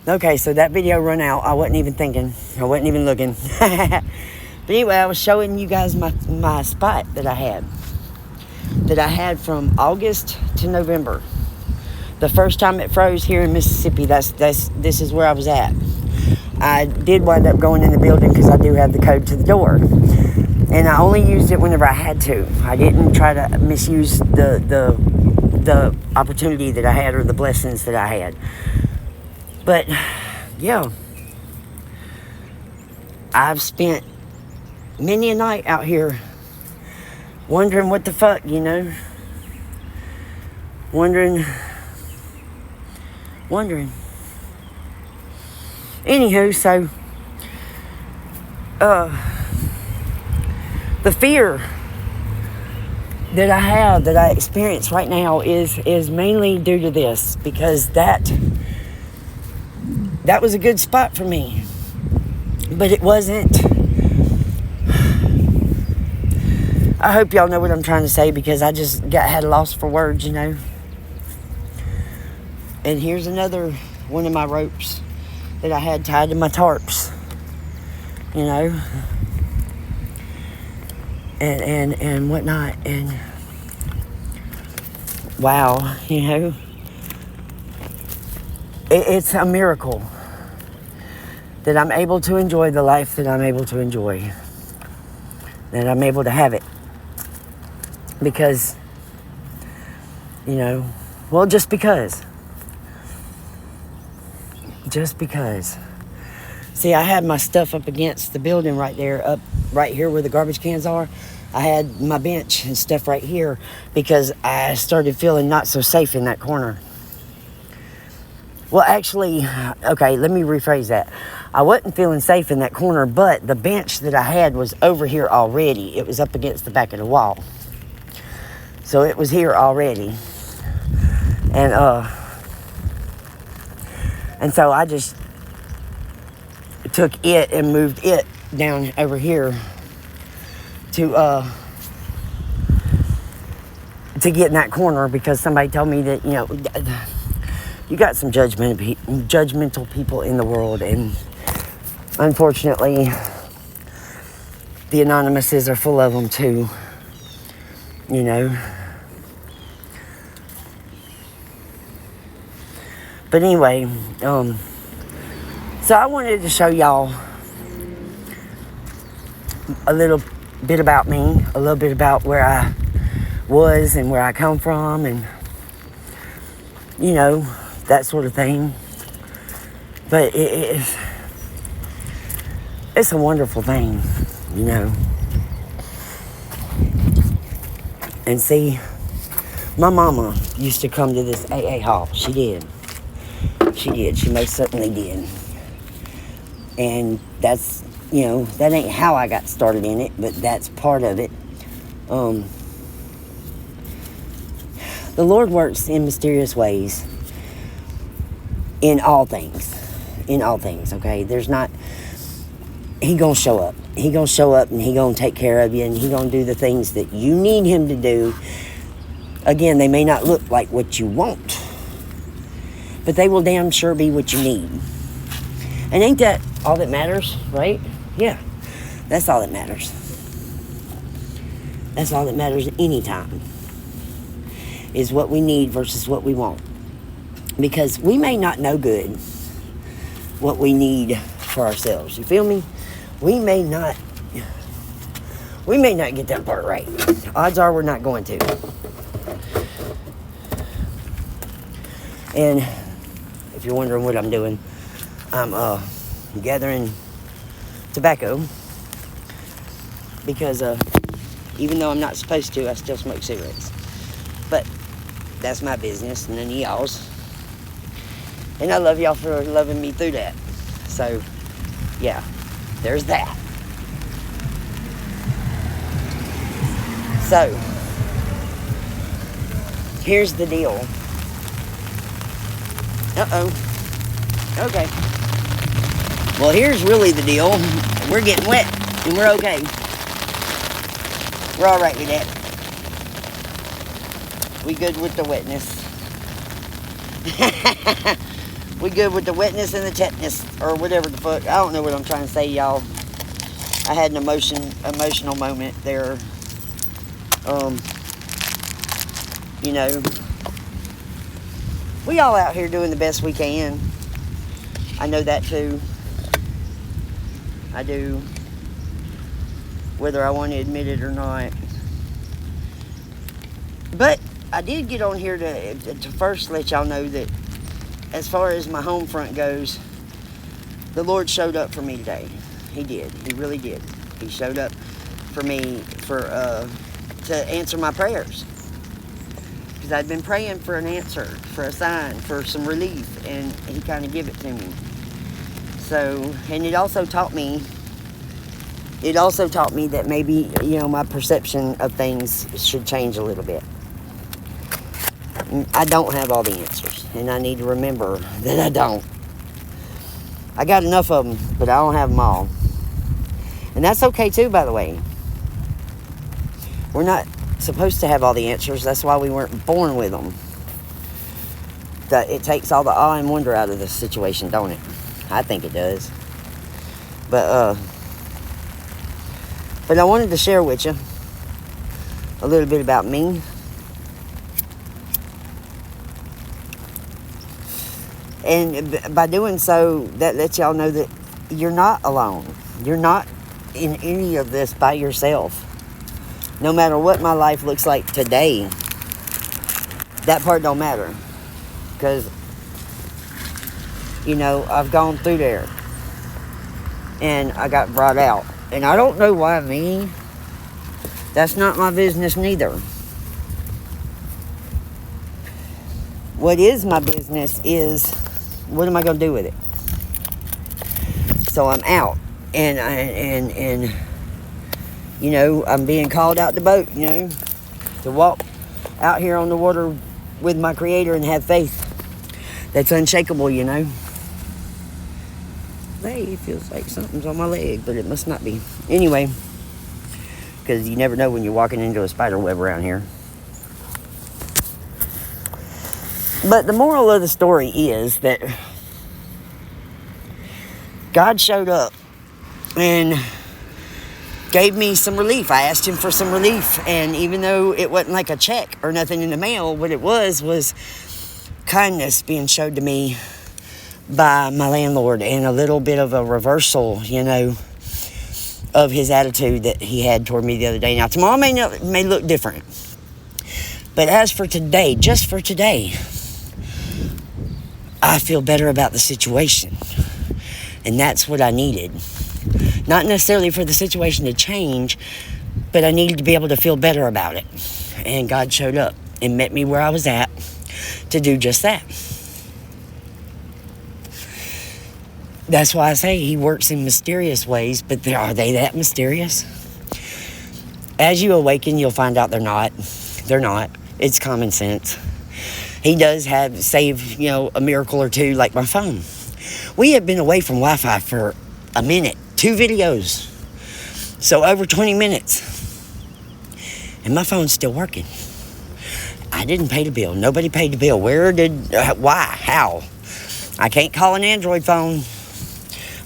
Okay, so that video run out. I wasn't even thinking. I wasn't even looking. But anyway, I was showing you guys my spot that I had from August to November. The first time it froze here in Mississippi, this is where I was at. I did wind up going in the building because I do have the code to the door. And I only used it whenever I had to. I didn't try to misuse the opportunity that I had or the blessings that I had. But, yeah, I've spent many a night out here wondering what the fuck, you know? Wondering. Anywho, so, the fear that I have, that I experience right now is mainly due to this, because that was a good spot for me, but it wasn't. I hope y'all know what I'm trying to say, because I just had a loss for words, you know. And here's another one of my ropes that I had tied to my tarps, you know, and whatnot. And wow, you know, it's a miracle that I'm able to enjoy the life that I'm able to enjoy, that I'm able to have it. Because, you know, well, just because. See, I had my stuff up against the building right there, up right here where the garbage cans are. I had my bench and stuff right here because I started feeling not so safe in that corner. Well, actually, okay, let me rephrase that. I wasn't feeling safe in that corner, but the bench that I had was over here already. It was up against the back of the wall. So it was here already. And so I just took it and moved it down over here to get in that corner, because somebody told me that, you know, you got some judgmental people in the world, and unfortunately the anonymouses are full of them too, you know. But anyway, so I wanted to show y'all a little bit about me, a little bit about where I was and where I come from, and, you know, that sort of thing. But it's a wonderful thing, you know. And see, my mama used to come to this AA hall. She did. She most certainly did. And that's, you know, that ain't how I got started in it, but that's part of it. The Lord works in mysterious ways in all things. Okay? He gonna show up. He gonna show up, and he gonna take care of you, and he gonna do the things that you need him to do. Again, they may not look like what you want, but they will damn sure be what you need. And ain't that all that matters, right? Yeah, that's all that matters. That's all that matters anytime, is what we need versus what we want. Because we may not know good what we need for ourselves. You feel me? We may not get that part right. Odds are we're not going to. And if you're wondering what I'm doing, I'm gathering tobacco, because even though I'm not supposed to, I still smoke cigarettes. But that's my business, and none of y'all's. And I love y'all for loving me through that. So, yeah, there's that. So, here's the deal. Uh-oh. Okay. Well, here's really the deal. We're getting wet, and we're okay. We're all right with that. We good with the wetness. We good with the wetness and the tetanus, or whatever the fuck. I don't know what I'm trying to say, y'all. I had an emotional moment there. You know, we all out here doing the best we can. I know that too. I do. Whether I want to admit it or not. But I did get on here to first let y'all know that as far as my home front goes, the Lord showed up for me today. He did. He really did. He showed up for me to answer my prayers. Because I'd been praying for an answer, for a sign, for some relief, and he kind of gave it to me. So, and it also taught me that maybe, you know, my perception of things should change a little bit. I don't have all the answers, and I need to remember that I don't. I got enough of them, but I don't have them all. And that's okay too, by the way. We're not supposed to have all the answers. That's why we weren't born with them. That it takes all the awe and wonder out of the situation, don't it? I think it does. But I wanted to share with you a little bit about me. And by doing so, that lets y'all know that you're not alone. You're not in any of this by yourself. No matter what my life looks like today, that part don't matter. Because, you know, I've gone through there. And I got brought out. And I don't know why me. That's not my business neither. What is my business is, what am I going to do with it? So I'm out. And you know, I'm being called out the boat, you know, to walk out here on the water with my Creator and have faith that's unshakable, you know. Hey, it feels like something's on my leg, but it must not be. Anyway, because you never know when you're walking into a spider web around here. But the moral of the story is that God showed up and gave me some relief. I asked him for some relief, and even though it wasn't like a check or nothing in the mail, what it was kindness being showed to me by my landlord, and a little bit of a reversal, you know, of his attitude that he had toward me the other day. Now, tomorrow may look different, but as for today, just for today, I feel better about the situation, and that's what I needed. Not necessarily for the situation to change, but I needed to be able to feel better about it. And God showed up and met me where I was at to do just that. That's why I say he works in mysterious ways, but are they that mysterious? As you awaken, you'll find out they're not. They're not. It's common sense. He does save, you know, a miracle or two, like my phone. We have been away from Wi-Fi for a minute. 2 videos. So over 20 minutes. And my phone's still working. I didn't pay the bill. Nobody paid the bill. Why? How? I can't call an Android phone.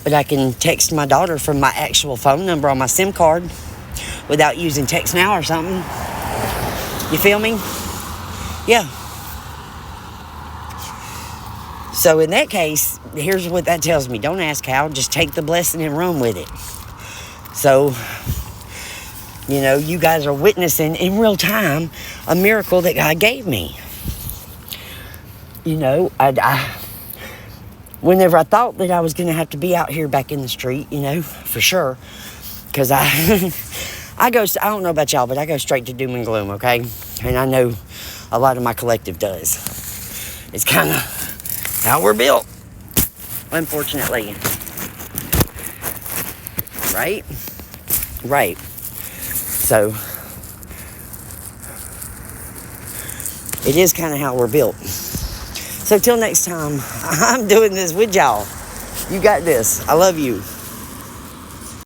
But I can text my daughter from my actual phone number on my SIM card without using Text Now or something. You feel me? Yeah. So in that case, here's what that tells me. Don't ask how, just take the blessing and run with it. So, you know, you guys are witnessing in real time a miracle that God gave me. You know, whenever I thought that I was going to have to be out here back in the street, you know, for sure. Because I don't know about y'all, but I go straight to doom and gloom, okay? And I know a lot of my collective does. It's kind of how we're built, unfortunately. Right? Right. So, it is kind of how we're built. So, till next time, I'm doing this with y'all. You got this. I love you.